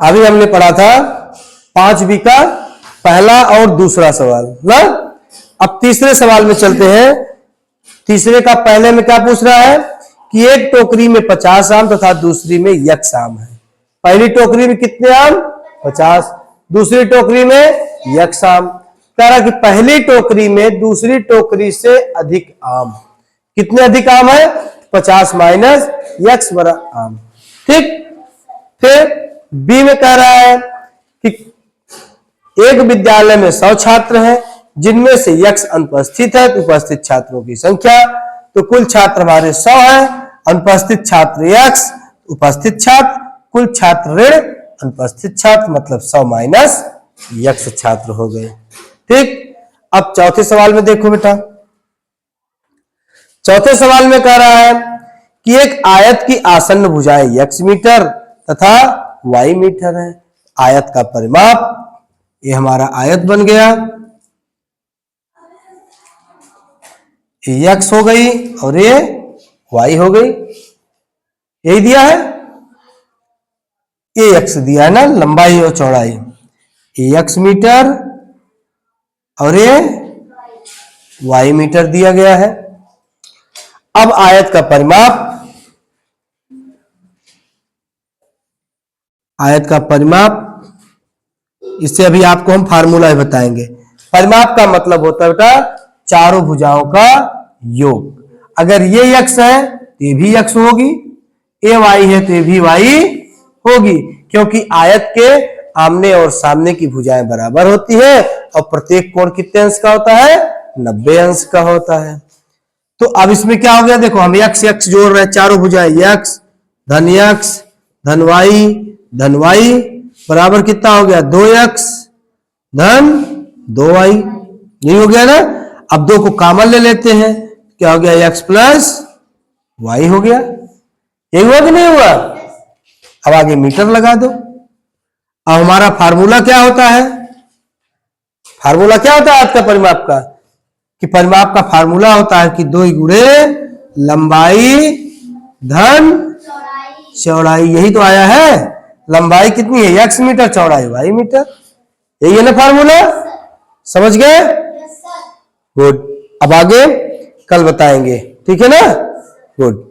अभी हमने पढ़ा था 5B का पहला और दूसरा सवाल ना। अब तीसरे सवाल में चलते हैं। तीसरे का पहले में क्या पूछ रहा है कि एक टोकरी में 50 आम तथा दूसरी में x आम है। पहली टोकरी में कितने आम? 50। दूसरी टोकरी में x आम। कह रहा कि पहली टोकरी में दूसरी टोकरी से अधिक आम। कितने अधिक आम है? 50 माइनस x बरा आम। ठीक। फिर बी में कह रहा है कि एक विद्यालय में 100 छात्र हैं जिनमें से x अनुपस्थित है तो उपस्थित छात्रों की संख्या। तो कुल छात्र हमारे 100 है, अनुपस्थित छात्र x, उपस्थित छात्र, कुल छात्र ऋण अनुपस्थित छात्र, मतलब 100 माइनस x छात्र हो गए। ठीक। अब चौथे सवाल में देखो बेटा। चौथे सवाल में कह रहा है कि एक आयत की आसन्न भुजाएं x मीटर तथा y मीटर है। आयत का परिमाप, ये हमारा आयत बन गया, ये x हो गई और ये y हो गई। यही दिया है, ये x दिया है ना, लंबाई और चौड़ाई। ये x मीटर और ये y मीटर दिया गया है। अब आयत का परिमाप, आयत का परिमाप, इससे अभी आपको हम फार्मूला बताएंगे। परिमाप का मतलब होता है बेटा चारों भुजाओं का योग। अगर ये x है तो ये भी x होगी, ये y है तो ये भी y होगी, क्योंकि आयत के आमने और सामने की भुजाएं बराबर होती है और प्रत्येक कोण कितने अंश का होता है? 90 अंश का होता है। तो अब इसमें क्या हो गया देखो, हम x x जोड़ रहे हैं, चारों भुजाएं x धन y बराबर कितना हो गया? 2x धन 2y। यही हो गया ना। अब 2 को कॉमन ले लेते हैं, क्या हो गया? x प्लस y हो गया। यही हुआ कि नहीं हुआ? अब आगे मीटर लगा दो। अब हमारा फार्मूला क्या होता है? फार्मूला क्या होता है आपका परिमाप का? कि परिमाप का फार्मूला होता है कि 2 गुणे लंबाई धन चौड़ाई। यही तो आया है। लंबाई कितनी है? x मीटर, चौड़ाई y मीटर। यही है ना फार्मूला। समझ गए? गुड। अब आगे कल बताएंगे, ठीक है ना। गुड।